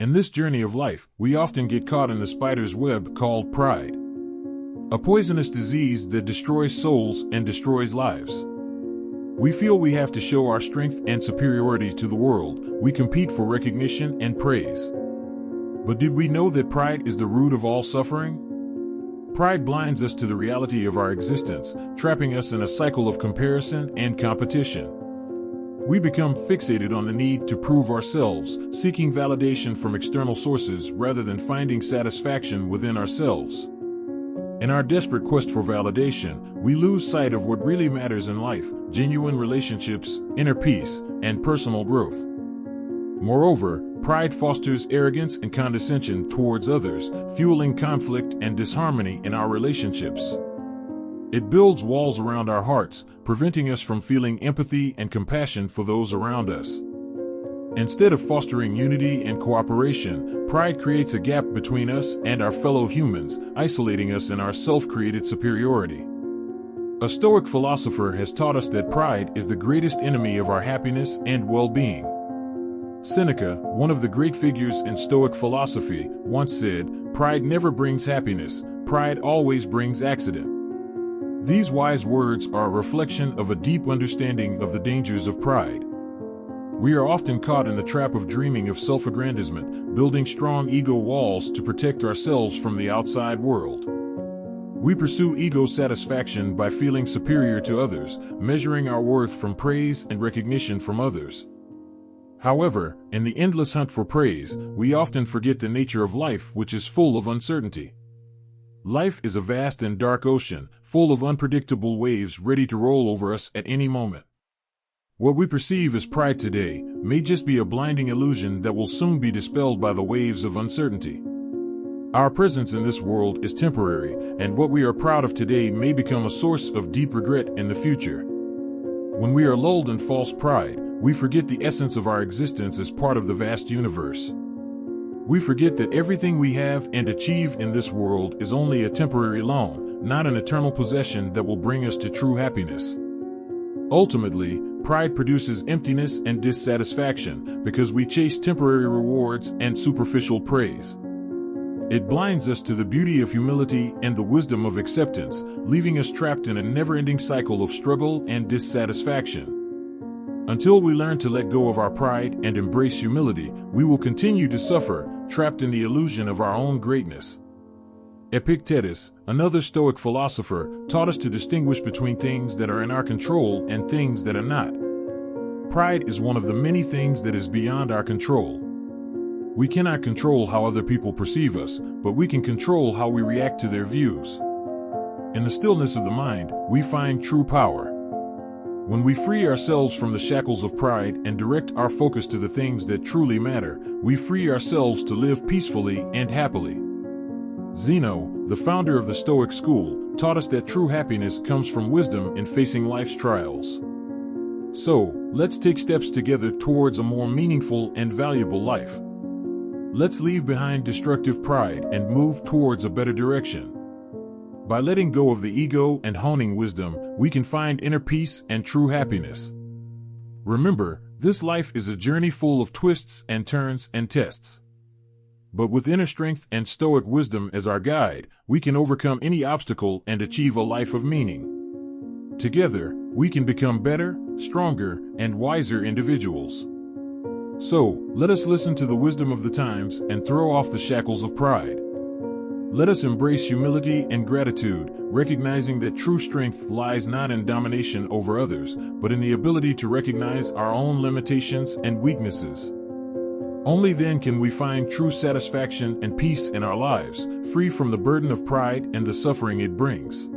In this journey of life, we often get caught in the spider's web called pride, a poisonous disease that destroys souls and destroys lives. We feel we have to show our strength and superiority to the world. We compete for recognition and praise. But did we know that pride is the root of all suffering? Pride blinds us to the reality of our existence, trapping us in a cycle of comparison and competition. We become fixated on the need to prove ourselves, seeking validation from external sources rather than finding satisfaction within ourselves. In our desperate quest for validation, we lose sight of what really matters in life: genuine relationships, inner peace, and personal growth. Moreover, pride fosters arrogance and condescension towards others, fueling conflict and disharmony in our relationships. It builds walls around our hearts, preventing us from feeling empathy and compassion for those around us. Instead of fostering unity and cooperation, pride creates a gap between us and our fellow humans, isolating us in our self-created superiority. A Stoic philosopher has taught us that pride is the greatest enemy of our happiness and well-being. Seneca, one of the great figures in Stoic philosophy, once said, "Pride never brings happiness, pride always brings accident." These wise words are a reflection of a deep understanding of the dangers of pride. We are often caught in the trap of dreaming of self-aggrandizement, building strong ego walls to protect ourselves from the outside world. We pursue ego satisfaction by feeling superior to others, measuring our worth from praise and recognition from others. However, in the endless hunt for praise, we often forget the nature of life, which is full of uncertainty. Life is a vast and dark ocean, full of unpredictable waves ready to roll over us at any moment. What we perceive as pride today may just be a blinding illusion that will soon be dispelled by the waves of uncertainty. Our presence in this world is temporary, and what we are proud of today may become a source of deep regret in the future. When we are lulled in false pride, we forget the essence of our existence as part of the vast universe. We forget that everything we have and achieve in this world is only a temporary loan, not an eternal possession that will bring us to true happiness. Ultimately, pride produces emptiness and dissatisfaction because we chase temporary rewards and superficial praise. It blinds us to the beauty of humility and the wisdom of acceptance, leaving us trapped in a never-ending cycle of struggle and dissatisfaction. Until we learn to let go of our pride and embrace humility, we will continue to suffer, trapped in the illusion of our own greatness. Epictetus, another Stoic philosopher, taught us to distinguish between things that are in our control and things that are not. Pride is one of the many things that is beyond our control. We cannot control how other people perceive us, but we can control how we react to their views. In the stillness of the mind, we find true power. When we free ourselves from the shackles of pride and direct our focus to the things that truly matter, we free ourselves to live peacefully and happily. Zeno, the founder of the Stoic school, taught us that true happiness comes from wisdom in facing life's trials. So, let's take steps together towards a more meaningful and valuable life. Let's leave behind destructive pride and move towards a better direction. By letting go of the ego and honing wisdom, we can find inner peace and true happiness. Remember, this life is a journey full of twists and turns and tests. But with inner strength and Stoic wisdom as our guide, we can overcome any obstacle and achieve a life of meaning. Together, we can become better, stronger, and wiser individuals. So, let us listen to the wisdom of the times and throw off the shackles of pride. Let us embrace humility and gratitude, recognizing that true strength lies not in domination over others, but in the ability to recognize our own limitations and weaknesses. Only then can we find true satisfaction and peace in our lives, free from the burden of pride and the suffering it brings.